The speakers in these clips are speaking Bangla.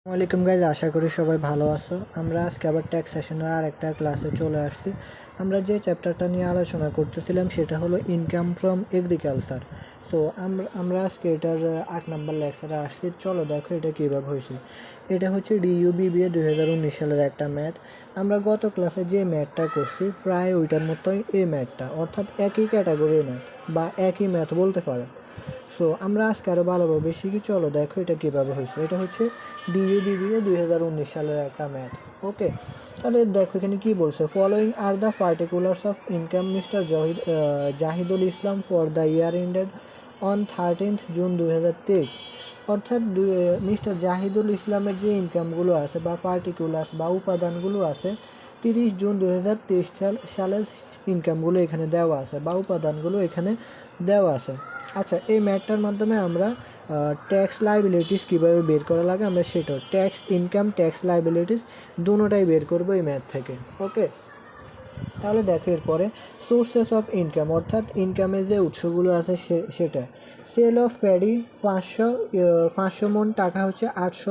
ওয়ালাইকুম গাইজ, আশা করি সবাই ভালো আছো। আমরা আজকে আবার ট্যাক্স সেশনের আর একটা ক্লাসে চলে আসছি। আমরা যে চ্যাপ্টারটা নিয়ে আলোচনা করতেছিলাম সেটা হলো ইনকাম ফ্রম এগ্রিকালচার। সো আমরা আজকে এটার 8 নম্বর লেকচারে আসছি। চলো দেখো এটা কীভাবে হয়েছে। এটা হচ্ছে DUBBA 2019 সালের একটা ম্যাথ। আমরা গত ক্লাসে যে ম্যাথটা করছি প্রায় ওইটার মতোই এই ম্যাথটা, অর্থাৎ একই ক্যাটাগরির ম্যাথ বা একই ম্যাথ বলতে পারে। সো আমরা আজকে আরও ভালোভাবে শিখি। চলো দেখো এটা কীভাবে হয়েছে। এটা হচ্ছে DUBBA 2019 সালের একটা ম্যাথ। ওকে, তাহলে দেখো এখানে কী বলছে। Following are the particulars of income mister Zahidul Islam for the year ended on 13th June 2023। অর্থাৎ মিস্টার জাহিদুল ইসলামের যে ইনকামগুলো আছে বা পার্টিকুলার্স বা উপাদানগুলো আছে 30 জুন 2023 সালের ইনকামগুলো এখানে দেওয়া আছে বা উপাদানগুলো এখানে দেওয়া আছে। আচ্ছা, এই ম্যাথটার মাধ্যমে আমরা ট্যাক্স লাইবিলিটিস কীভাবে বের করা লাগে আমরা সেটা ট্যাক্স ইনকাম ট্যাক্স লাইবিলিটিস দুটোটাই বের করবো এই ম্যাথ থেকে। ওকে, তাহলে দেখো এরপরে সোর্সেস অফ ইনকাম, অর্থাৎ ইনকামের যে উৎসগুলো আছে সেটা সেল অফ প্যাডি 500 মন টাকা হচ্ছে 800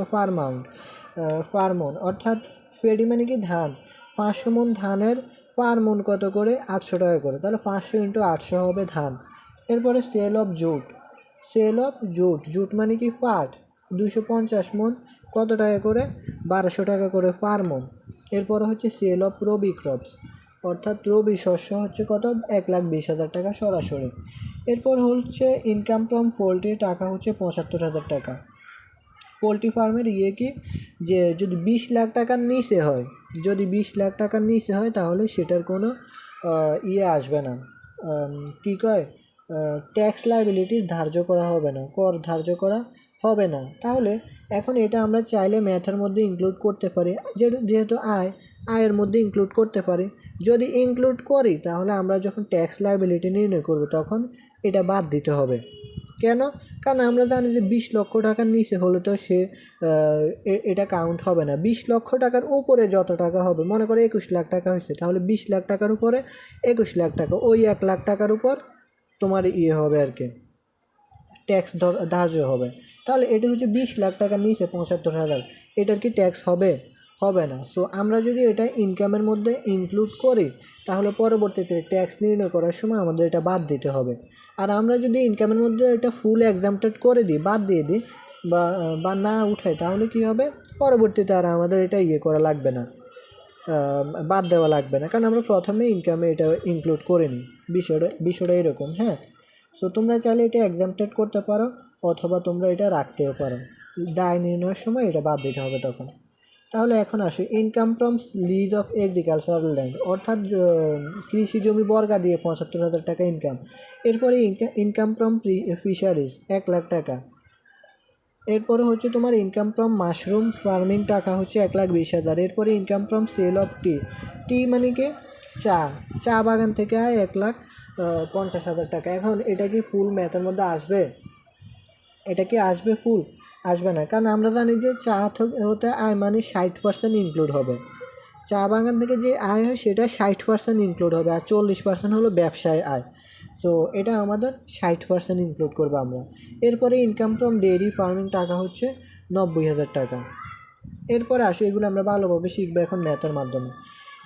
পার মন, অর্থাৎ প্যাডি মানে কি ধান। 500 মন ধানের পার মন কত করে 800 টাকা করে, তাহলে 500 × 800 হবে ধান। এরপরে সেল অফ জুট মানে কি পাট, 250 মন কত টাকা করে 1200 টাকা করে পার মন। এরপরে হচ্ছে সেল অফ রবি ক্রপস, অর্থাৎ রবি শস্য হচ্ছে কত 1,20,000 টাকা সরাসরি। এরপর হচ্ছে ইনকাম ফ্রম পোলট্রি টাকা হচ্ছে 75,000 টাকা। পোলট্রি ফার্মের কি যে যদি 20 লাখ টাকার নিচে হয়, তাহলে সেটার কোনো আসবে না, কী কয় ট্যাক্স লাইবিলিটি ধার্য করা হবে না, কর ধার্য করা হবে না। তাহলে এখন এটা আমরা চাইলে ম্যাথের মধ্যে ইনক্লুড করতে পারি, যেহেতু আয়ের মধ্যে ইনক্লুড করতে পারি। যদি ইনক্লুড করি তাহলে আমরা যখন ট্যাক্স লাইবিলিটি নির্ণয় করব তখন এটা বাদ দিতে হবে। কেন? কারণ আমরা জানি যে 20 লক্ষ টাকার নিচে হলে তো এটা কাউন্ট হবে না। 20 লক্ষ টাকার উপরে যত টাকা হবে, মনে করে 21 লাখ টাকা হয়েছে, তাহলে 20 লাখ টাকার উপরে 21 লাখ টাকা, ওই 1 লাখ টাকার উপর তোমার হবে আর কি, ট্যাক্স ধার্য হবে। তাহলে এটা হচ্ছে 20 লাখ টাকার নিচে 75,000, এটার কি ট্যাক্স হবে না। সো আমরা যদি এটা ইনকামের মধ্যে ইনক্লুড করি তাহলে পরবর্তীতে ট্যাক্স নির্ণয় করার সময় আমাদের এটা বাদ দিতে হবে। আর আমরা যদি ইনকামের মধ্যে এটা ফুল এক্সাম্পটেড করে দিই, বাদ দিয়ে দিই বা না উঠাই, তাহলে কি হবে, পরবর্তীতে আর আমাদের এটা করা লাগবে না, বাদ দেওয়া লাগবে না, কারণ আমরা প্রথমে ইনকামে এটা ইনক্লুড করে নিই। বিষয়টা এরকম। হ্যাঁ, সো তোমরা চাইলে এটা এক্সাম্পটেড করতে পারো অথবা তোমরা এটা রাখতেও পারো, দায় নির্ণয়ের সময় এটা বাদ দিতে হবে তখন। তাহলে এখন আসি income from lease of agricultural land, অর্থাৎ কৃষি জমি বর্গা দিয়ে 75,000 টাকা ইনকাম। এরপরে ইনকাম ফ্রম ফিশারিজ 1 লাখ টাকা। এরপরে হচ্ছে তোমার ইনকাম ফ্রম মাশরুম ফার্মিং টাকা হচ্ছে 1,20,000। এরপরে ইনকাম ফ্রম সেল অফ টি মানে কি চা বাগান থেকে 1,50,000 টাকা। এখন এটা কি ফুল ম্যাথের মধ্যে আসবে? এটা কি আসবে? ফুল আসবে না, কারণ আমরা জানি যে চা হতে আয় মানে 60% ইনক্লুড হবে। চা বাগান থেকে যে আয় হয় সেটা 60% ইনক্লুড হবে, আর 40% হলো ব্যবসায় আয়। সো এটা আমাদের 60% ইনক্লুড করবো আমরা। এরপরে ইনকাম ফ্রম ডেয়ারি ফার্মিং টাকা হচ্ছে 90,000 টাকা। এরপরে আসো, এগুলো আমরা ভালোভাবে শিখবো এখন ম্যাথের মাধ্যমে।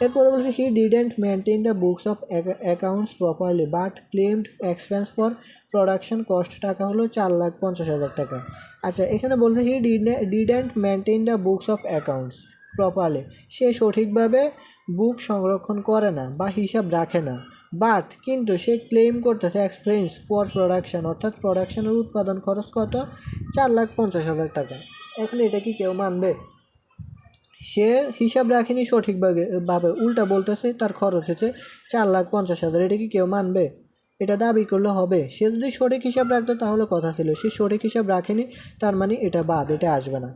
এরপরে বলছে he didn't maintain the books of accounts properly but claimed expense for production cost টাকা হলো 4,50,000 টাকা। আচ্ছা, এখানে বলছে he didn't maintain the books of accounts properly, সে সঠিকভাবে বুক সংরক্ষণ করে না বা হিসাব রাখে না, বাট কিন্তু সে ক্লেম করতেছে এক্সপেন্স ফর প্রোডাকশন, অর্থাৎ প্রোডাকশনের উৎপাদন খরচ কত 4,50,000 টাকা। এখন এটা কি কেউ মানবে? সে হিসাব রাখেনি সঠিকভাবে, উল্টা বলতেছে তার খরচ হচ্ছে 4,50,000। এটা কি কেউ মানবে? এটা দাবি করলে হবে? সে যদি সঠিক হিসাব রাখতো তাহলে কথা ছিল, সে সঠিক হিসাব রাখেনি, তার মানে এটা বাদ, এটা আসবে না।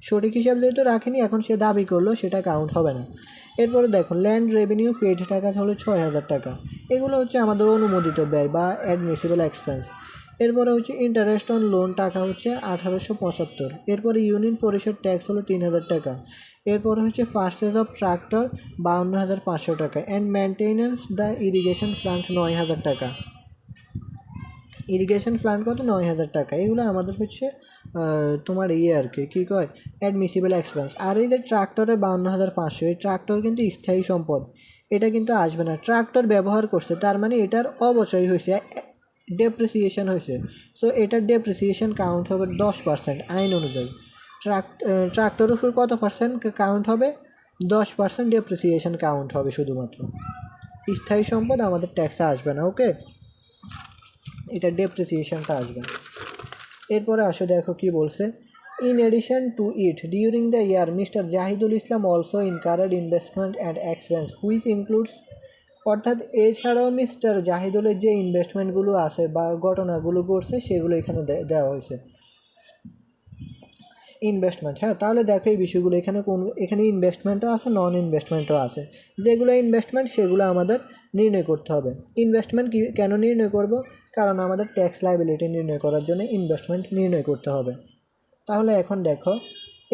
সঠিক হিসাব যেহেতু রাখেনি, এখন সে দাবি করলো, সেটা কাউন্ট হবে না। এরপরে দেখো ল্যান্ড রেভিনিউ পেড টাকা হলো 6,000 টাকা। এগুলো হচ্ছে আমাদের অনুমোদিত ব্যয় বা অ্যাডমিসিবল এক্সপেন্স। এরপরে হচ্ছে ইন্টারেস্ট অন লোন টাকা হচ্ছে 1,875। এরপরে ইউনিয়ন পরিষদ ট্যাক্স হলো 3,000 টাকা। এরপরে হচ্ছে পারচেজ অফ ট্রাক্টর 52,500 টাকা and maintenance the irrigation plant 9,000 টাকা। ইরিগেশন প্ল্যান্ট কত 9,000 টাকা। এগুলো আমাদের হচ্ছে তোমার আর কি কী কয় অ্যাডমিসিবল এক্সপেন্স। আর এই যে ট্রাক্টরে 52,500, এই ট্রাক্টর কিন্তু স্থায়ী সম্পদ, এটা কিন্তু আসবে না। ট্রাক্টর ব্যবহার করছে তার মানে এটার অবচয় হয়েছে, ডেপ্রিসিয়েশন হয়েছে। সো এটার ডেপ্রিসিয়েশন কাউন্ট হবে 10% আইন অনুযায়ী। ট্রাক্টরের উপর কত পার্সেন্ট কাউন্ট হবে? 10% ডেপ্রিসিয়েশন কাউন্ট হবে শুধুমাত্র। স্থায়ী সম্পদ আমাদের ট্যাক্সে আসবে না, ওকে, এটা ডেপ্রিসিয়েশনটা আসবে। এরপরে আসো দেখো কি বলছে, in addition to it during the year mister Zahidul Islam also incurred investment and expense which includes, অর্থাৎ এছাড়াও মিস্টার জাহিদুলের যে ইনভেস্টমেন্টগুলো আছে বা ঘটনাগুলো ঘটছে সেগুলো এখানে দেওয়া হয়েছে। ইনভেস্টমেন্ট, হ্যাঁ, তাহলে দেখো এই বিষয়গুলো এখানে ইনভেস্টমেন্টও আছে, নন ইনভেস্টমেন্টও আছে। যেগুলো ইনভেস্টমেন্ট সেগুলো আমাদের নির্ণয় করতে হবে। ইনভেস্টমেন্ট কেন নির্ণয় করব? কারণ আমাদের ট্যাক্স লায়াবিলিটি নির্ণয় করার জন্য ইনভেস্টমেন্ট নির্ণয় করতে হবে। তাহলে এখন দেখো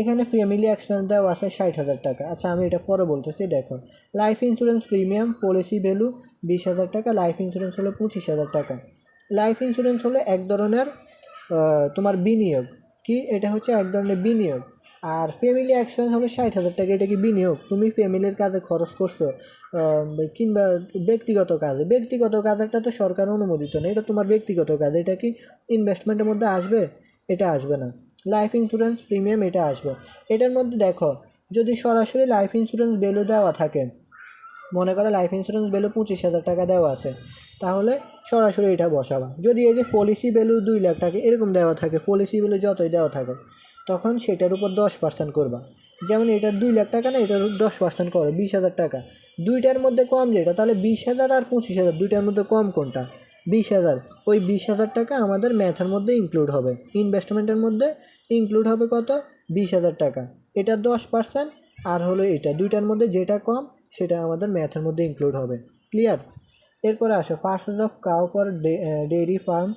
এখানে ফ্যামিলি এক্সপেন্স দেওয়া আছে 60,000 টাকা। আচ্ছা আমি এটা পরে বলতেছি। দেখো life insurance premium policy value 20,000 টাকা, লাইফ ইন্স্যুরেন্স হলো 25,000 টাকা। লাইফ ইন্স্যুরেন্স হলো এক ধরনের তোমার বিনিয়োগ, কি এটা হচ্ছে এক ধরনের বিনিয়োগ। আর ফ্যামিলি এক্সপেন্স হবে 60,000 টাকা, এটা কি বিনিয়োগ? তুমি ফ্যামিলির কাজে খরচ করছো কিংবা ব্যক্তিগত কাজেরটা তো সরকার অনুমোদিত না, এটা তোমার ব্যক্তিগত কাজ, এটা কি ইনভেস্টমেন্টের মধ্যে আসবে? এটা আসবে না। লাইফ ইন্স্যুরেন্স প্রিমিয়াম এটা আসবে। এটার মধ্যে দেখো যদি সরাসরি লাইফ ইন্স্যুরেন্স ভ্যালু দেওয়া থাকে, মনে করো লাইফ ইন্স্যুরেন্স ভ্যালু 25,000 টাকা দেওয়া আছে, তাহলে সরাসরি এটা বসাবা। যদি এই যে পলিসি ভ্যালু 2 লাখ টাকা এরকম দেওয়া থাকে, পলিসি ভ্যালু যতই দেওয়া থাকে, তখন সেটার উপর 10% করবা। যেমন এটার 2 লাখ টাকা না, এটার 10% করো 20,000 টাকা। দুইটার মধ্যে কম যেটা, তাহলে 20,000 আর 25,000 দুইটার মধ্যে কম কোনটা? 20,000। ওই 20,000 টাকা আমাদের ম্যাথের মধ্যে ইনক্লুড হবে, ইনভেস্টমেন্টের মধ্যে ইনক্লুড হবে কত? 20,000 টাকা। এটা 10%, আর হলো এটা দুইটার মধ্যে যেটা কম সেটা আমাদের ম্যাথের মধ্যে ইনক্লুড হবে। ক্লিয়ার? এরপরে আসো purchase of cow for dairy farm,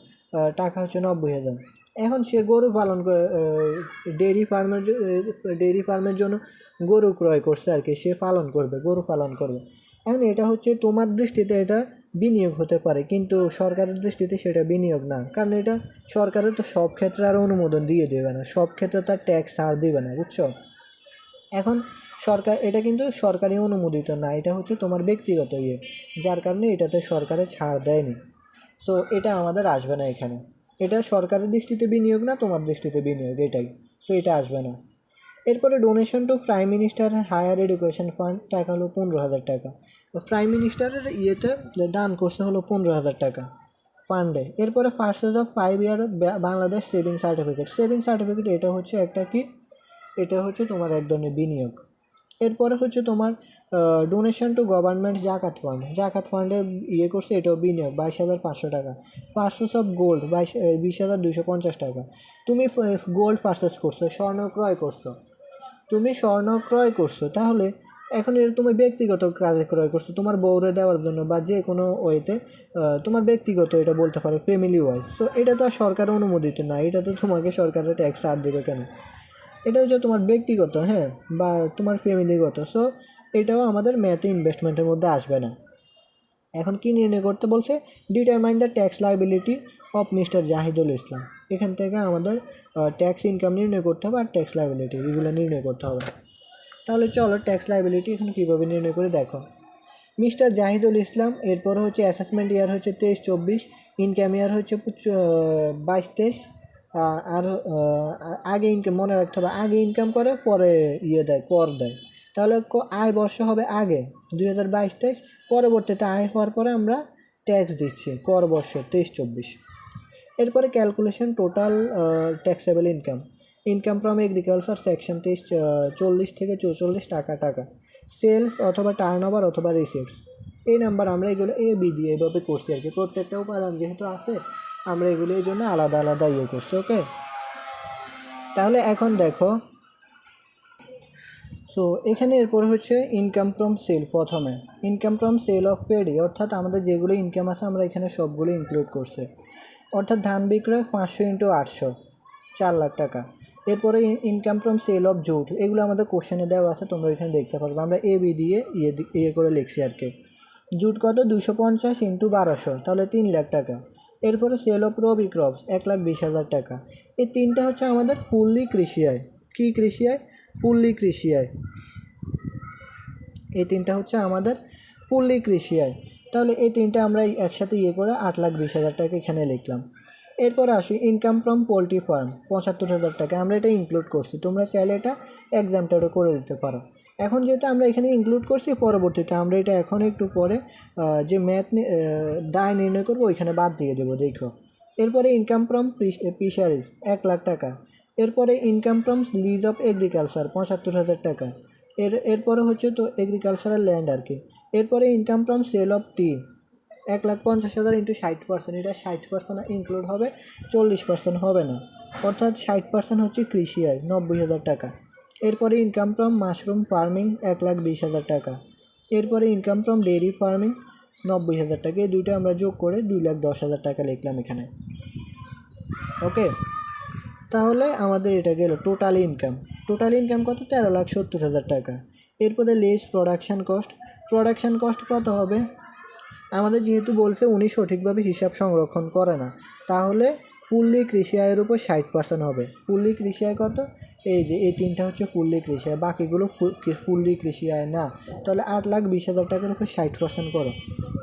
টাকা হচ্ছে 90,000। এখন সে গরু পালন করে, ডেইরি ফার্মের জন্য গরু ক্রয় করছে আর কি, সে পালন করবে, গরু পালন করবে। এখন এটা হচ্ছে তোমার দৃষ্টিতে এটা বিনিয়োগ হতে পারে, কিন্তু সরকারের দৃষ্টিতে সেটা বিনিয়োগ না, কারণ এটা সরকারের তো সব ক্ষেত্রে আর অনুমোদন দিয়ে দেবে না, সব ক্ষেত্রে তার ট্যাক্স ছাড় দেবে না, বুঝছো? এখন সরকার এটা কিন্তু সরকারি অনুমোদিত না, এটা হচ্ছে তোমার ব্যক্তিগত যার কারণে এটাতে সরকারের ছাড় দেয়নি। সো এটা আমাদের আসবে না এখানে, এটা সরকারের দৃষ্টিতে বিনিয়োগ না, তোমার দৃষ্টিতে বিনিয়োগ, এটাই। সো এটা আসবে না। এরপরে donation to prime minister higher education fund, টাকা হলো 15,000 টাকা। প্রাইম মিনিস্টারের দান করছে হলো 15,000 টাকা ফান্ডে। এরপরে purchase of 5 year Bangladesh saving certificate, এটা হচ্ছে একটা কি, এটা হচ্ছে তোমার এক ধরনের বিনিয়োগ। এরপরে হচ্ছে তোমার ডোনেশন টু গভর্নমেন্ট জাকাত ফান্ডে করছে, এটাও বিনিয়োগ 22,500 টাকা। পার্সেস অফ গোল্ড 20,250 টাকা। তুমি গোল্ড পার্সেস করছো, স্বর্ণ ক্রয় করছো, তাহলে এখন এটা তুমি ব্যক্তিগত কাজে ক্রয় করছো, তোমার বউরে দেওয়ার জন্য বা যে কোনো ওয়েতে, তোমার ব্যক্তিগত এটা বলতে পারো, ফ্যামিলি ওয়াইজ। তো এটা তো আর সরকার অনুমোদিত না, এটা তো তোমাকে সরকারের ট্যাক্স ছাড় দেবে কেন? এটা হচ্ছে তোমার ব্যক্তিগত, হ্যাঁ, বা তোমার ফ্যামিলিগত। সো এটাও আমাদের ম্যাথে ইনভেস্টমেন্টের মধ্যে আসবে না। এখন কি নির্ণয় করতে বলছে? Determine the tax liability of mister Zahidul Islam. এখান থেকে আমাদের ট্যাক্স ইনকাম নির্ণয় করতে হবে আর ট্যাক্স লায়াবিলিটি এগুলো নির্ণয় করতে হবে। তাহলে চলো ট্যাক্স লায়াবিলিটি এখন কীভাবে নির্ণয় করে দেখো। মিস্টার জাহিদুল ইসলাম, এরপর হচ্ছে অ্যাসেসমেন্ট ইয়ার হচ্ছে 23-24, ইনকাম ইয়ার হচ্ছে 22-23। আর আগে ইনকাম, মনে রাখতে হবে আগে ইনকাম করে পরে কর দেয়। তাহলে আয় বর্ষ হবে আগে 2022-23, পরবর্তীতে আয় হওয়ার পরে আমরা ট্যাক্স দিচ্ছি কর বর্ষ 23-24। এরপরে calculation total taxable income from agriculture section 40 থেকে 44 টাকা। সেলস অথবা টার্নওভার অথবা রিসিপ্টস, এই নাম্বার আমরা এগুলো বি দিয়ে এইভাবে করছি আর কি। প্রত্যেকটা উপাদান যেহেতু আছে আমরা এগুলো এই জন্য আলাদা আলাদা করছি, ওকে। তাহলে এখন দেখো, সো এখানে এরপরে হচ্ছে ইনকাম ফ্রম সেল। প্রথমে income from sale of paddy, অর্থাৎ আমাদের যেগুলো ইনকাম আছে আমরা এখানে সবগুলো ইনক্লুড করছি, অর্থাৎ ধান বিক্রয় 500 × 800, 4 লাখ টাকা। এরপরে income from sale of jute, এগুলো আমাদের কোশ্চেনে দেওয়া আছে, তোমরা এখানে দেখতে পারবে, আমরা বি দিয়ে করে লিখছি আর কি। জুট কত? 250 × 1200, তাহলে 3 লাখ টাকা। এরপরে সেল অফ রবি ক্রপস 1,20,000 টাকা। এই তিনটা হচ্ছে আমাদের ফুললি কৃষি আয়। কী কৃষি আয়? ফুললি কৃষি আয়। এই তিনটা হচ্ছে আমাদের ফুললি কৃষি আয়। তাহলে এই তিনটা আমরা একসাথে করে 8,20,000 টাকা এখানে লিখলাম। এরপরে আসি ইনকাম ফ্রম পোলট্রি ফার্ম 75,000 টাকা। আমরা এটা ইনক্লুড করছি, তোমরা চাইলে এটা এক্সামটারও করে দিতে পারো। এখন যেটা আমরা এখানে ইনক্লুড করছি, পরবর্তীতে আমরা এটা এখন একটু পরে যে দায় নির্ণয় করবো ওইখানে বাদ দিয়ে দেবো, দেখো। এরপরে ইনকাম ফ্রম ফিশারিজ 1,00,000 টাকা। এরপরে income from lease of agriculture 75,000 টাকা। এরপরে হচ্ছে তো এগ্রিকালচারাল ল্যান্ড আর কি। এরপরে income from sale of tea 1,50,000 into 60%, এটা 60% ইনক্লুড হবে, 40% হবে না, অর্থাৎ 60% হচ্ছে কৃষি আয় 90,000 টাকা। এরপরে ইনকাম ফ্রম মাশরুম ফার্মিং 1,20,000 টাকা। এরপরে ইনকাম ফ্রম ডেয়ারি ফার্মিং 90,000 টাকা। এই দুইটা আমরা যোগ করে 2,10,000 টাকা লিখলাম এখানে। ওকে, তাহলে আমাদের এটা গেল টোটাল ইনকাম। টোটাল ইনকাম কত? 13,70,000 টাকা। এরপরে লেস প্রোডাকশান কস্ট কত হবে? আমাদের যেহেতু বলছে উনি সঠিকভাবে হিসাব সংরক্ষণ করে না, তাহলে ফুললি কৃষি আয়ের উপর 60% হবে। ফুললি কৃষি আয় কত? এই যে এই তিনটা হচ্ছে ফুললি কৃষি আয়, বাকিগুলো ফুললি কৃষি আয় না। তাহলে 8,20,000 টাকার উপর 60% করো।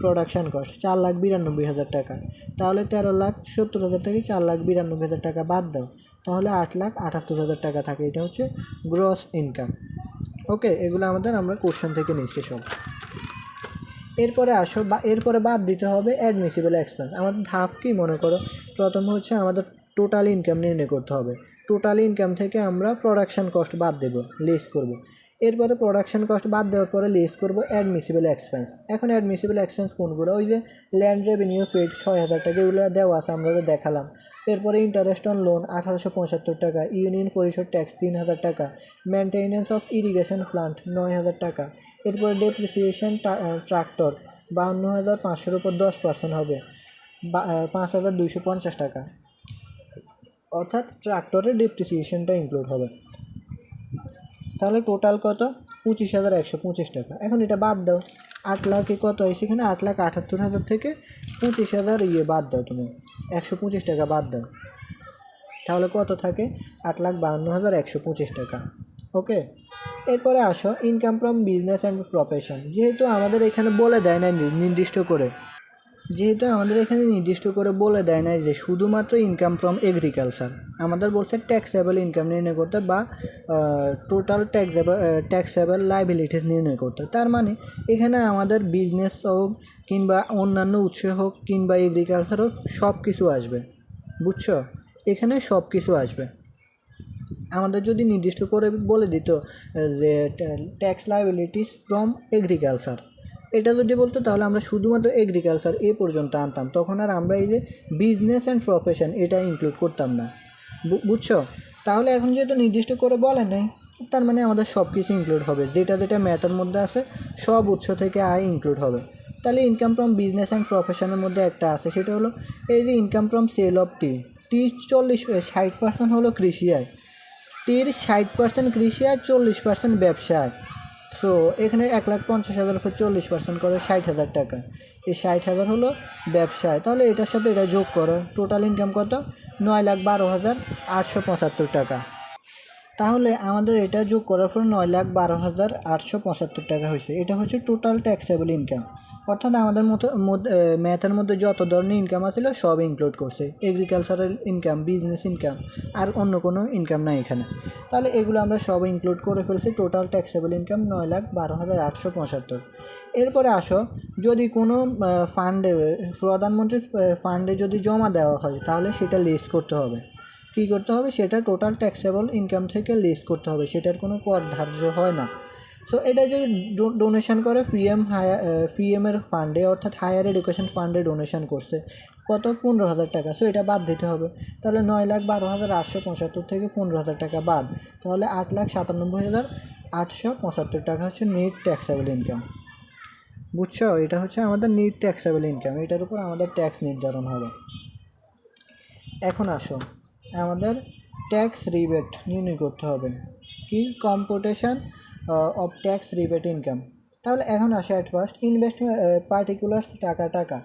প্রোডাকশান কস্ট 4,92,000 টাকা। তাহলে 13,70,000 থেকে 4,92,000 টাকা বাদ দাও, তাহলে 8,78,000 টাকা থাকে। এটা হচ্ছে গ্রস ইনকাম। ওকে, এগুলো আমরা কোশ্চেন থেকে নিচ্ছি সব। এরপরে আসো এরপরে বাদ দিতে হবে অ্যাডমিসিবল এক্সপেন্স। আমাদের ধাপ কি মনে করো? প্রথম হচ্ছে আমাদের টোটাল ইনকাম নির্ণয় করতে হবে। টোটাল ইনকাম থেকে আমরা প্রোডাকশান কস্ট বাদ দেব, লিস্ট করব। এরপরে প্রোডাকশান কস্ট বাদ দেওয়ার পরে লিস্ট করব অ্যাডমিসিবল এক্সপেন্স। এখন অ্যাডমিসিবল এক্সপেন্স কোনগুলো? ওই যে ল্যান্ড রেভিনিউ পেড 6,000 টাকা, এগুলো দেওয়া আছে, আমরা দেখালাম। এরপরে ইন্টারেস্ট অন লোন 1,875 টাকা, ইউনিয়ন পরিষদ ট্যাক্স 3,000 টাকা, মেনটেন্যান্স অফ ইরিগেশন প্লান্ট 9,000 টাকা। এরপরে ডেপ্রিসিয়েশন ট্রাক্টর 52,500-র উপর 10% হবে, 5,250 টাকা, অর্থাৎ ট্রাক্টরের ডেপ্রিসিয়েশনটা ইনক্লুড হবে। তাহলে টোটাল কত? 25,125 টাকা। এখন এটা বাদ দাও, 8 লাখে কত হয় সেখানে? 8,78,000 থেকে 25,000 বাদ দাও, তুমি 125 টাকা বাদ দাও, তাহলে কত থাকে? 8,52,125 টাকা। ওকে, এরপরে আসো income from business and profession. যেহেতু আমাদের এখানে বলে দেয় না নির্দিষ্ট করে বলে দেয় না যে শুধুমাত্র ইনকাম ফ্রম এগ্রিকালচার, আমাদের বলছে ট্যাক্সেবল ইনকাম নির্ণয় করতে বা টোটাল ট্যাক্সেবল লাইবিলিটিস নির্ণয় করতে। তার মানে এখানে আমাদের বিজনেস হোক কিংবা অন্যান্য উৎস হোক কিংবা এগ্রিকালচার হোক, সব কিছু আসবে, বুঝছো? এখানে সব কিছু আসবে। আমাদের যদি নির্দিষ্ট করে বলে দিত যে ট্যাক্স লাইবিলিটিস ফ্রম এগ্রিকালচার, এটা যদি বলতো তাহলে আমরা শুধুমাত্র এগ্রিকালচার এ পর্যন্ত আনতাম, তখন আর আমরা এই যে বিজনেস অ্যান্ড প্রফেশন এটা ইনক্লুড করতাম না, বুঝছো? তাহলে এখন যেহেতু নির্দিষ্ট করে বলে নাই, তার মানে আমাদের সব কিছু ইনক্লুড হবে, যেটা ম্যাটার মধ্যে আছে সব উৎস থেকে আয় ইনক্লুড হবে। তাহলে ইনকাম ফ্রম বিজনেস অ্যান্ড প্রফেশনের মধ্যে একটা আছে, সেটা হলো এই যে ইনকাম ফ্রম সেল অফ টি 60% হলো কৃষি আয়, টির 60% কৃষি আয়, 40% ব্যবসা আয়। সো এখানে 1,50,000 উপর 40% করে 60,000 টাকা। এই 60,000 হলো ব্যবসায়। তাহলে এটার সাথে এটা যোগ করো, টোটাল ইনকাম কত? 9,12,875 টাকা। তাহলে আমাদের এটা যোগ করার পর 9,12,875 টাকা হয়েছে। এটা হচ্ছে টোটাল ট্যাক্সেবল ইনকাম, অর্থাৎ আমাদের ম্যাথের মধ্যে যত ধরনের ইনকাম আছিল সব ইনক্লুড করছে, এগ্রিকালচারাল ইনকাম, বিজনেস ইনকাম, আর অন্য কোনো ইনকাম নাই এখানে। তাহলে এগুলো আমরা সব ইনক্লুড করে ফেলছি। Total taxable income 9,12,875। এরপরে আসো, যদি কোনো ফান্ডে, প্রধানমন্ত্রীর ফান্ডে যদি জমা দেওয়া হয় তাহলে সেটা লিস্ট করতে হবে। কী করতে হবে? সেটা টোটাল ট্যাক্সেবল ইনকাম থেকে লিস্ট করতে হবে, সেটার কোনো কর ধার্য হয় না। সো এটা যদি ডোনেশন করে পিএমের ফান্ডে, অর্থাৎ হায়ার এডুকেশন ফান্ডে ডোনেশন করছে, কত? 15,000 টাকা। সো এটা বাদ দিতে হবে। তাহলে 9,12,875 থেকে 15,000 টাকা বাদ, তাহলে 8,97,875 টাকা হচ্ছে নেট ট্যাক্সেবল ইনকাম, বুঝছো? এটা হচ্ছে আমাদের নেট ট্যাক্সেবল ইনকাম, এটার উপর আমাদের ট্যাক্স নির্ধারণ হবে। এখন আসো, আমাদের ট্যাক্স রিবেট নির্ণয় করতে হবে। কি? কম্পুটেশন অফ ট্যাক্স রিবেট ইনকাম। তাহলে এখন আসে অ্যাট ফার্স্ট ইনভেস্টমেন্ট পার্টিকুলার টাকা।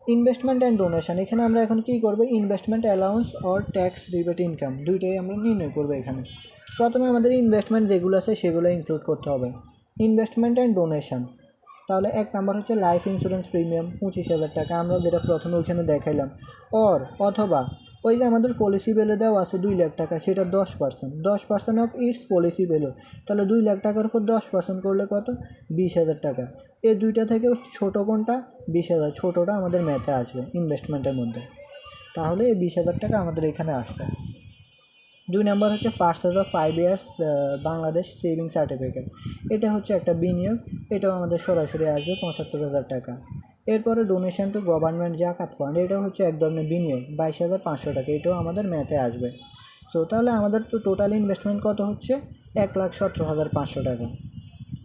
ইনভেস্টমেন্ট অ্যান্ড ডোনেশন, এখানে আমরা এখন কী করবো, investment allowance or tax rebate income দুইটাই আমরা নির্ণয় করবো এখানে। প্রথমে আমাদের ইনভেস্টমেন্ট যেগুলো আছে সেগুলো ইনক্লুড করতে হবে। ইনভেস্টমেন্ট অ্যান্ড ডোনেশন, তাহলে এক নাম্বার হচ্ছে লাইফ ইন্স্যুরেন্স প্রিমিয়াম 25,000 টাকা, আমরা যেটা প্রথমে ওইখানে দেখাইলাম। অথবা ওই যে আমাদের পলিসি ভ্যালু দেওয়া আছে 2 লাখ টাকা, সেটা 10% অফ ইটস পলিসি ভ্যালু, তাহলে 2 লাখ টাকার উপর 10% করলে কত, 20,000 টাকা। এই দুইটা থেকে ছোটো কোনটা, 20,000, ছোটোটা আমাদের ম্যাথে আসবে ইনভেস্টমেন্টের মধ্যে, তাহলে এই 20,000 টাকা আমাদের এখানে আসছে। 2 নাম্বার হচ্ছে purchase of 5 years Bangladesh saving certificate, এটা হচ্ছে একটা বিনিয়োগ, এটাও আমাদের সরাসরি আসবে 75,000 টাকা। এরপরে ডোনেশন টু গভর্নমেন্ট জাকাত ফান্ড, এটা হচ্ছে এক ধরনের বিনিয়োগ 22,500 টাকা, এটাও আমাদের ম্যাথে আসবে। তো তাহলে আমাদের টোটাল ইনভেস্টমেন্ট কত হচ্ছে, 1,17,500 টাকা।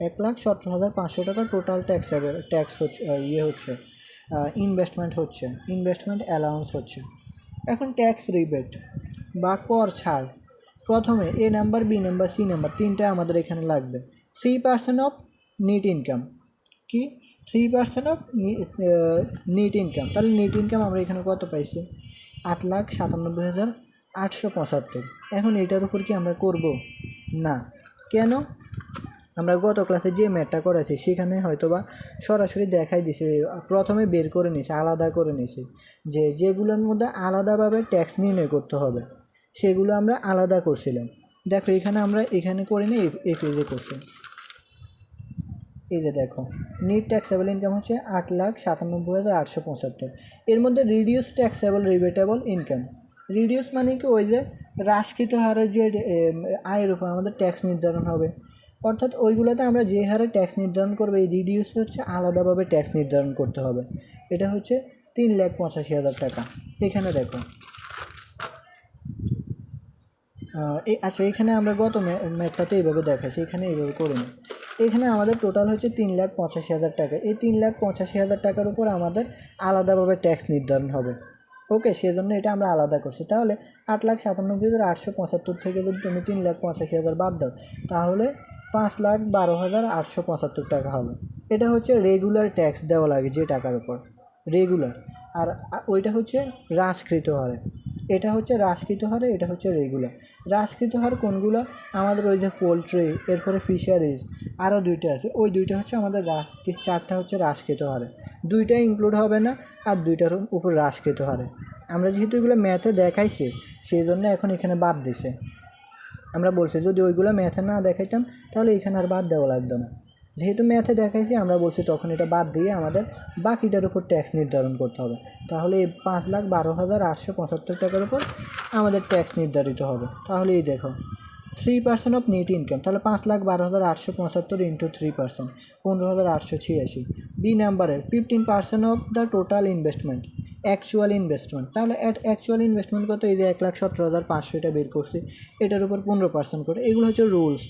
1,17,500 টাকা টোটাল ট্যাক্স হচ্ছে, হচ্ছে ইনভেস্টমেন্ট অ্যালাউন্স হচ্ছে। এখন ট্যাক্স রিবেট বা কর ছাড়, প্রথমে A number, B number, C number তিনটা আমাদের এখানে লাগবে। 3% অফ নেট ইনকাম, কি 3% অফ নেট ইনকাম, তাহলে নেট ইনকাম আমরা এখানে কত পাইছি, 8,97,875। এখন এটার উপর কি আমরা করব না, কেন, আমরা গত ক্লাসে যে ম্যাথটা করেছি সেখানে হয়তোবা সরাসরি দেখাই দিছে, প্রথমে বের করে নিছে, আলাদা করে নিছে, যে যেগুলোর মধ্যে আলাদাভাবে ট্যাক্স নির্ণয় করতে হবে সেগুলো আমরা আলাদা করছিলাম। দেখো এখানে আমরা এখানে করে নিই, এই পেজে করছি, এই যে দেখো নেট ট্যাক্সেবল ইনকাম হচ্ছে 8,97,875। এর মধ্যে রিডিউস ট্যাক্সেবল রিবেটেবল ইনকাম, রিডিউস মানে কি, ওই যে হ্রাসকৃত হারে যে আয়ের উপর আমাদের ট্যাক্স নির্ধারণ হবে, অর্থাৎ ওইগুলোতে আমরা যে হারে ট্যাক্স নির্ধারণ করবো, এই রিডিউস হচ্ছে আলাদাভাবে ট্যাক্স নির্ধারণ করতে হবে, এটা হচ্ছে 3,85,000 টাকা। এখানে দেখো আচ্ছা, এখানে আমরা গত ম্যাথটাতে এইভাবে দেখাচ্ছি, এখানে এইভাবে করে নিই। এখানে আমাদের টোটাল হচ্ছে 3,85,000 টাকা, এই 3,85,000 টাকার উপর আমাদের আলাদাভাবে ট্যাক্স নির্ধারণ হবে। ওকে, সেজন্য এটা আমরা আলাদা করছি। তাহলে 8,97,875 থেকে যদি তুমি 3,85,000 বাদ দাও, তাহলে 5,12,875 টাকা হবে। এটা হচ্ছে রেগুলার ট্যাক্স দেওয়া লাগে যে টাকার উপর, রেগুলার। আর ওইটা হচ্ছে হ্রাসকৃত হারে, এটা হচ্ছে হ্রাসকৃত হারে, এটা হচ্ছে রেগুলার। হ্রাসকৃত হার কোনগুলো, আমাদের ওই যে পোলট্রি, এরপরে ফিশারিজ, আরও দুইটা আছে, ওই দুইটা হচ্ছে আমাদের চারটা হচ্ছে হ্রাসকৃত হারে, দুইটা ইনক্লুড হবে না, আর দুইটার উপর হ্রাসকৃত হারে। আমরা যেহেতু এগুলো ম্যাথে দেখাইছি সেই জন্য এখন এখানে বাদ দিছে। আমরা বলছি যদি ওইগুলো ম্যাথে না দেখাইতাম তাহলে এখানে আর বাদ দেওয়া লাগতো না, যেহেতু ম্যাথে দেখাইছি আমরা বলছি তখন এটা বাদ দিয়ে আমাদের বাকিটার উপর ট্যাক্স নির্ধারণ করতে হবে। তাহলে এই 5,12,875 টাকার উপর আমাদের ট্যাক্স নির্ধারিত হবে। তাহলে এই দেখো 3% অফ নেট ইনকাম, তাহলে 5,12,875 ইন্টু 3%, 15,886। বি নাম্বারের 15% of the total investment, actual investment, তাহলে অ্যাকচুয়াল ইনভেস্টমেন্ট কত, এই যে 1,17,500 এটা বের করছি, এটার উপর 15% করে, এগুলো হচ্ছে রুলস,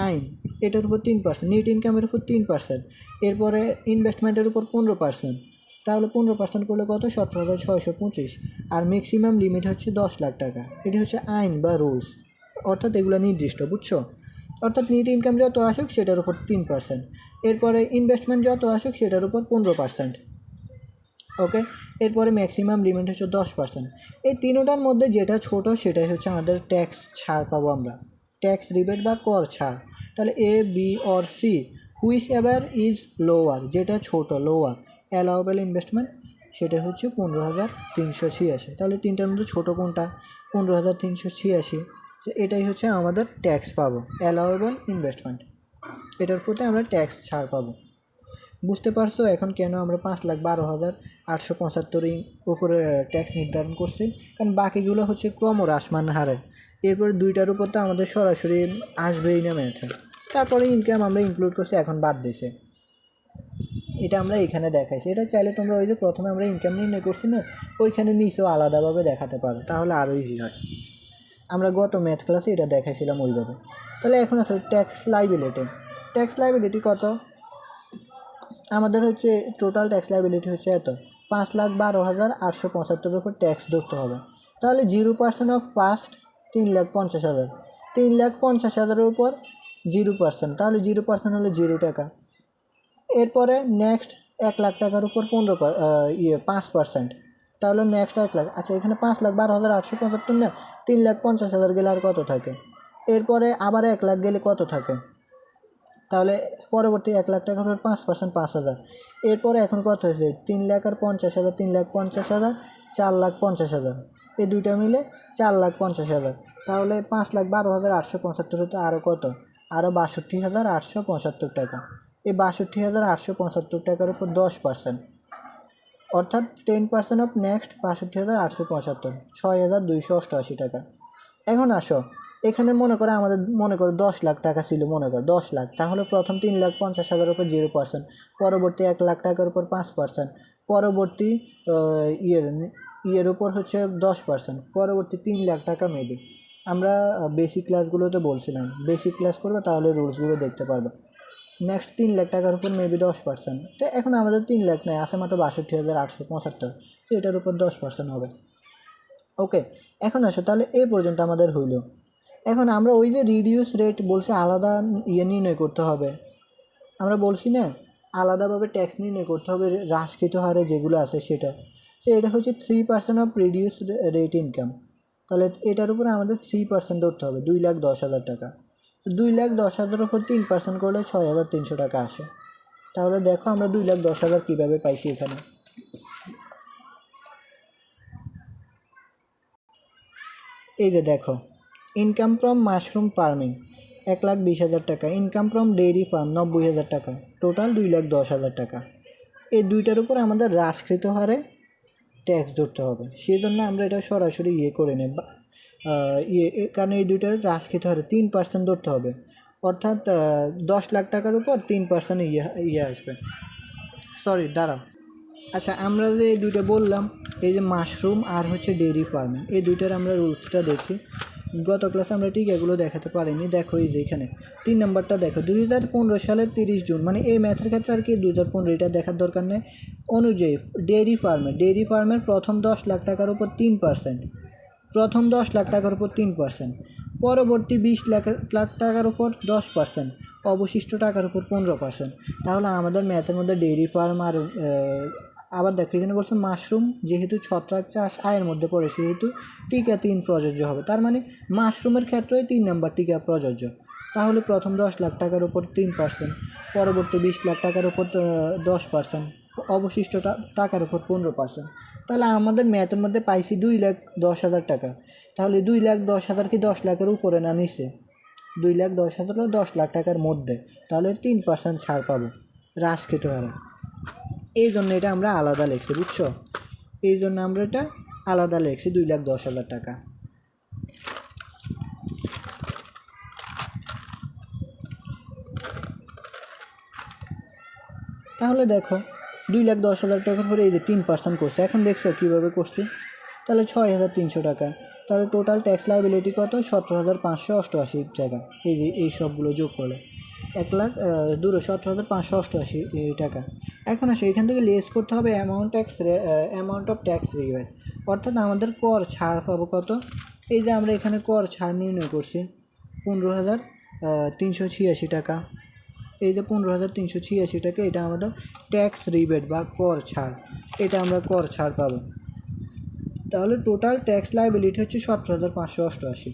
আইন। এটার উপর 3%, নেট ইনকামের উপর 3%, এরপরে ইনভেস্টমেন্টের উপর 15%, তাহলে 15% করলে কত, 17,625। আর ম্যাক্সিমাম লিমিট হচ্ছে 10 লাখ টাকা, এটি হচ্ছে আইন বা রুলস, অর্থাৎ এগুলো নির্দিষ্ট, বুঝছো। অর্থাৎ নেট ইনকাম যত আসুক সেটার উপর 3%, এরপরে ইনভেস্টমেন্ট যত আসুক সেটার উপর 15%। ওকে, এরপরে ম্যাক্সিমাম লিমিট হচ্ছে 10%। এই তিনোটার মধ্যে যেটা ছোট সেটাই হচ্ছে আমাদের ট্যাক্স ছাড় পাবো আমরা, ট্যাক্স রিবেট বা কর ছাড়। তাহলে A, B or C, whichever is lower, যেটা ছোট, লোয়ার অ্যালাউবেল ইনভেস্টমেন্ট, সেটা হচ্ছে 15,386। তাহলে তিনটার মধ্যে ছোটো কোনটা, 15,386, এটাই হচ্ছে আমাদের ট্যাক্স পাবো, অ্যালাউবেল ইনভেস্টমেন্ট, এটার প্রতি আমরা ট্যাক্স ছাড় পাবো। বুঝতে পারছো এখন কেন আমরা 5,12,875 উপরে ট্যাক্স নির্ধারণ করছি, কারণ বাকিগুলো হচ্ছে ক্রমহ্রাসমান হারে, এরপর দুইটার উপর তো আমাদের সরাসরি আসবেই না ম্যাথে। তারপরে ইনকাম আমরা ইনক্লুড করছি, এখন বাদ দিছে, এটা আমরা এখানে দেখাইছি। এটা চাইলে তোমরা ওই যে প্রথমে আমরা ইনকাম নির্ণয় করছি না, ওইখানে নিচেও আলাদাভাবে দেখাতে পারো, তাহলে আরও ইজি হয়। আমরা গত ম্যাথ ক্লাসে এটা দেখাইছিলাম ওইভাবে। তাহলে এখন আসলে ট্যাক্স লাইবিলিটি, ট্যাক্স লাইবিলিটি কত, আমাদের হচ্ছে টোটাল ট্যাক্স লাইবিলিটি হচ্ছে এত, 5,12,875 উপর ট্যাক্স ধরতে হবে। তাহলে 0% অফ ফার্স্ট 3,50,000, 3,50,000 উপর 0%, তাহলে 0% হলে 0 টাকা। এরপরে নেক্সট 1,00,000 টাকার উপর 5%, তাহলে নেক্সট 1,00,000। আচ্ছা, এখানে 5,12,875 না, 3,50,000 গেলে আর কত থাকে? এরপরে আবার 1,00,000 গেলে কত থাকে? তাহলে পরবর্তী 1,00,000 টাকার উপর 5%, 5,000। এরপরে এখন কত হয়েছে? 3,50,000, 3,50,000, 4,50,000, এই দুইটা মিলে 4,50,000। তাহলে 5,12,875 হতে আরও কত? আরও 62,875 টাকা। এই 62,875 টাকার উপর 10%, অর্থাৎ 10% অফ নেক্সট 62,875, 6,288 টাকা। এখন আসো, এখানে মনে করো 10,00,000 টাকা ছিল, মনে করো 10,00,000, তাহলে প্রথম 3,50,000 উপর 0%, পরবর্তী 1,00,000 টাকার উপর 5%, পরবর্তী ইয়ের উপর হচ্ছে 10%, পরবর্তী 3,00,000 টাকা মেবি। আমরা বেসিক ক্লাসগুলোতে বলছিলাম, বেসিক ক্লাস করবে তাহলে রুলসগুলো দেখতে পারবে। নেক্সট 3,00,000 টাকার উপর মেবি 10%, তো এখন আমাদের 3,00,000 নেই, আছে মাত্র 62,875, তো এটার উপর 10% হবে। ওকে, এখন আসো, তাহলে এই পর্যন্ত আমাদের হইল। এখন আমরা ওই যে রিডিউস রেট বলছি, আলাদা নির্ণয় করতে হবে, আমরা বলছি না আলাদাভাবে ট্যাক্স নির্ণয় করতে হবে হ্রাসকৃত হারে যেগুলো আছে সেটা। তো এটা হচ্ছে 3% অফ রিডিউস রেট ইনকাম, তাহলে এটার উপরে আমাদের 3% ধরতে হবে, 2,10,000 টাকা। 2,10,000 উপর 3% করলে 6,300 টাকা আসে। তাহলে দেখো আমরা 2,10,000 কীভাবে পাইছি এখানে। এই যে দেখো, ইনকাম ফ্রম মাশরুম ফার্মিং 1,20,000 টাকা, ইনকাম ফ্রম ডেইরি ফার্ম 90,000 টাকা, টোটাল 2,10,000 টাকা। এই দুইটার উপর আমাদের হ্রাসকৃত হারে ট্যাক্স ধরতে হবে, সেই জন্য আমরা এটা সরাসরি করে নেব, কারণ এই দুইটার হ্রাসকৃত হারে 3% ধরতে হবে, অর্থাৎ 10,00,000 টাকার উপর 3% আসবে। সরি, দাঁড়াও। আচ্ছা, আমরা যে এই দুইটা বললাম, এই যে মাশরুম আর হচ্ছে ডেইরি ফার্মিং, এই দুইটার আমরা রুলসটা দেখি। গত ক্লাসে আমরা ঠিক এগুলো দেখাতে পারিনি। দেখো এই যে এখানে 3 নম্বরটা দেখো, 2015 সালের 30 জুন, মানে এই ম্যাথের ক্ষেত্রে আর কি 2015 এটা দেখার দরকার নেই, অনুযায়ী ডেইরি ফার্মের প্রথম 10,00,000 টাকার উপর 3%, প্রথম 10,00,000 টাকার উপর 3%, পরবর্তী 20,00,000 টাকার উপর 10%, অবশিষ্ট টাকার উপর 15%। তাহলে আমাদের ম্যাথের মধ্যে ডেইরি ফার্ম আর আবার দেখো এখানে বলছে মাশরুম, যেহেতু ছত্রাক চাষ আয়ের মধ্যে পড়ে সেহেতু টিকা 3 প্রযোজ্য হবে, তার মানে মাশরুমের ক্ষেত্রেই 3 নম্বর টিকা প্রযোজ্য। তাহলে প্রথম 10,00,000 টাকার উপর 3%, পরবর্তী 20,00,000 টাকার উপর 10%, অবশিষ্ট টাকার উপর 15%। তাহলে আমাদের ম্যাথের মধ্যে পাইছি 2,10,000 টাকা। তাহলে 2,10,000 কি 10,00,000-এর উপরে না নিচে? 2,10,000 ও 10,00,000 টাকার মধ্যে, তাহলে 3% ছাড় পাবো হ্রাসকৃত হারে। এই জন্য এটা আমরা আলাদা লিখছি, বুঝছো? এই জন্য আমরা এটা আলাদা লিখছি 2,10,000 টাকা। তাহলে দেখো 2,10,000 টাকার পরে এই যে 3% করছে, এখন দেখছো কীভাবে করছি? তাহলে 6,300 টাকা, তাহলে টোটাল ট্যাক্স লাইবিলিটি কত? 17,588 টাকা। এই যে এই সবগুলো যোগ করলে 17,588 টাকা। এখন আসে এখান থেকে লেস করতে হবে অ্যামাউন্ট অফ ট্যাক্স রিবেট, অর্থাৎ আমাদের কর ছাড় পাবো কত? এই যে আমরা এখানে কর ছাড় নির্ণয় করছি 15,386 টাকা। এই যে 15,386 টাকা, এটা আমাদের ট্যাক্স রিবেট বা কর ছাড়, এটা আমরা কর ছাড় পাবো। তাহলে টোটাল ট্যাক্স লাইবিলিটি হচ্ছে 17,588।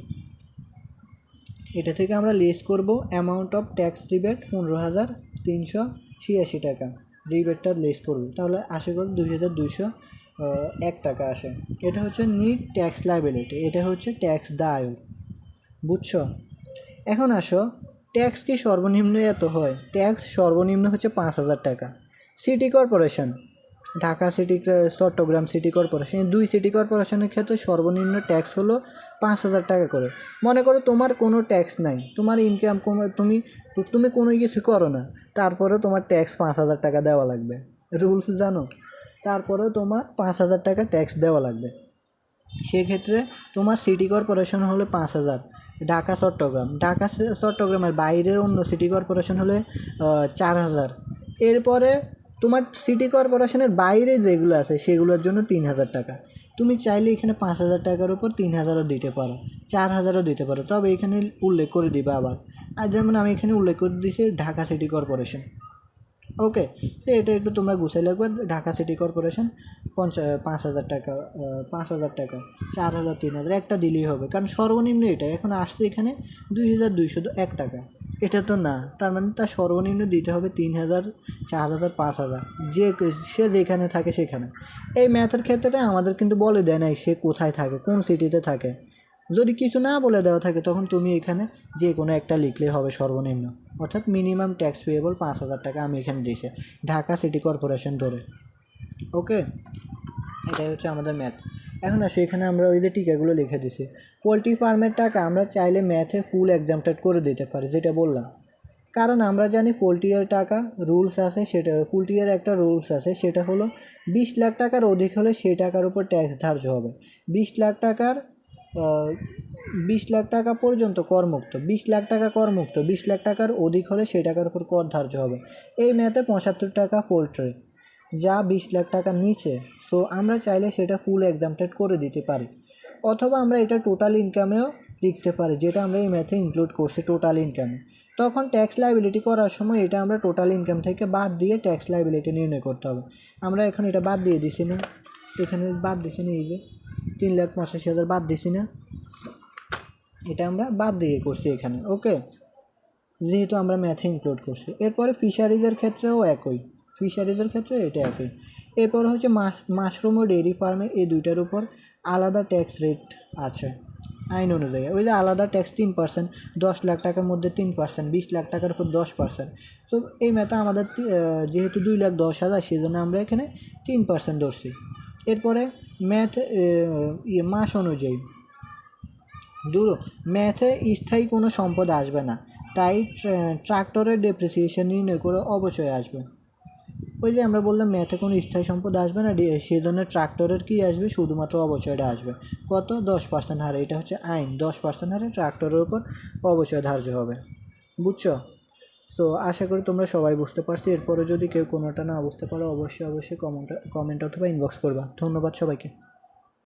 এটা থেকে আমরা লেস করব অ্যামাউন্ট অফ ট্যাক্স রিবেট 15,386 টাকা, রিবেটটা লেস করব, তাহলে আসে করে 2,201 টাকা আসে। এটা হচ্ছে নিট ট্যাক্স লাইবিলিটি, এটা হচ্ছে ট্যাক্স দায়, বুঝছো? এখন আসো, ট্যাক্স কি সর্বনিম্ন এত হয়? ট্যাক্স সর্বনিম্ন হচ্ছে 5,000 টাকা। City corporation, Dhaka city, Chattogram city corporation, এই 2 সিটি কর্পোরেশনের ক্ষেত্রে সর্বনিম্ন ট্যাক্স হলো 5,000 টাকা করে। মনে করো তোমার কোনো ট্যাক্স নাই, তোমার ইনকাম তুমি কোনো কিছু করো না, তারপরেও তোমার ট্যাক্স 5,000 টাকা দেওয়া লাগবে, রুলস জানো? তারপরেও তোমার 5,000 টাকা ট্যাক্স দেওয়া লাগবে। সেক্ষেত্রে তোমার সিটি কর্পোরেশন হলে 5,000, ঢাকা চট্টগ্রামের বাইরের অন্য সিটি কর্পোরেশন হলে 4,000। এরপরে তোমার সিটি কর্পোরেশনের বাইরে যেগুলো আছে সেগুলোর জন্য 3,000 টাকা। তুমি চাইলে এখানে 5,000 টাকার উপর 3,000ও দিতে পারো, 4,000ও দিতে পারো, তবে এখানে উল্লেখ করে দিবে আবার। আর যেমন আমি এখানে উল্লেখ করে দিয়েছি ঢাকা সিটি কর্পোরেশন, ওকে, তো এটা একটু তোমরা গুছাই লাগবে। ঢাকা সিটি কর্পোরেশন 5,000 টাকা, 5,000 টাকা, 4,000, 3,000 একটা দিলেই হবে, কারণ সর্বনিম্ন এটা এখন আসছে এখানে 2,201 টাকা। এটা তো না, তার মানে তার সর্বনিম্ন দিতে হবে 3,000, 4,000, 5,000, সে যেখানে থাকে সেখানে। এই ম্যাথের ক্ষেত্রে আমাদের কিন্তু বলে দেয় নাই সে কোথায় থাকে, কোন সিটিতে থাকে। যদি কিছু না বলে দেওয়া থাকে তখন তুমি এখানে যে কোনো একটা লিখলেই হবে সর্বনিম্ন, অর্থাৎ মিনিমাম ট্যাক্স পেয়েবল 5,000 টাকা আমি এখানে দিয়েছি ঢাকা সিটি কর্পোরেশন ধরে। ওকে, এটাই হচ্ছে আমাদের ম্যাথ। এখন আসে এখানে আমরা ওই যে টিকাগুলো লিখে দিছি। পোলট্রি ফার্মের টাকা আমরা চাইলে ম্যাথে ফুল এক্সামটেড করে দিতে পারি, যেটা বললাম, কারণ আমরা জানি পোলট্রির টাকা রুলস আছে, সেটা পোলট্রির একটা রুলস আছে, সেটা হলো 20 লাখ টাকার অধিক হলে সেই টাকার উপর ট্যাক্স ধার্য হবে। 20 লাখ টাকার 20 লাখ টাকা পর্যন্ত করমুক্ত, 20 লাখ টাকা করমুক্ত, 20 লাখ টাকার অধিক হলে সেই টাকার উপর কর ধার্য হবে। এই ম্যাথে 75 টাকা পোলট্রি, যা 20 লাখ টাকার নিচে। সো আমরা চাইলে সেটা ফুল এক্সামটেড করে দিতে পারি, অথবা আমরা এটা টোটাল ইনকামেও লিখতে পারি, যেটা আমরা এই ম্যাথে ইনক্লুড করছি টোটাল ইনকামে। তখন ট্যাক্স লাইবিলিটি করার সময় এটা আমরা টোটাল ইনকাম থেকে বাদ দিয়ে ট্যাক্স লাইবিলিটি নির্ণয় করতে হবে। আমরা এখন এটা বাদ দিয়ে দিছি না, এখানে বাদ দিছি না, এই যে 3,85,000 বাদ দিছি না, এটা আমরা বাদ দিয়ে করছি এখানে। ওকে, যেহেতু আমরা ম্যাথে ইনক্লুড করছি। এরপরে ফিশারিজের ক্ষেত্রেও একই, ফিশারিজের ক্ষেত্রে এটা একই। এরপর হচ্ছে মাশরুম ও ডেয়ারি ফার্মে, এই দুইটার উপর আলাদা ট্যাক্স রেট আছে আইন অনুযায়ী। ওই যে আলাদা ট্যাক্স 3%, 10 লাখ টাকার মধ্যে 3%, 20 লাখ টাকার উপর 10%। তো এই ম্যাথে আমাদের যেহেতু 2,10,000, সেই জন্য আমরা এখানে 3% ধরছি। এরপরে ম্যাথ মাস অনুযায়ী ম্যাথে স্থায়ী কোনো সম্পদ আসবে না, তাই ট্রাক্টরের ডেপ্রিসিয়েশন নির্ণয় করে অবশ্যই আসবে। ওই যে আমরা বললাম ম্যাথে কোনো স্থায়ী সম্পদ আসবে না, সেই জন্য ট্রাক্টরের কী আসবে, শুধুমাত্র অবচয়টা আসবে। কত? 10% হারে। এটা হচ্ছে আইন, 10% হারে ট্রাক্টরের উপর অবচয় ধার্য হবে। বুঝছো? তো আশা করি তোমরা সবাই বুঝতে পারছি। এরপরে যদি কেউ কোনোটা না বুঝতে পারো অবশ্যই কমেন্ট অথবা ইনবক্স করবা। ধন্যবাদ সবাইকে।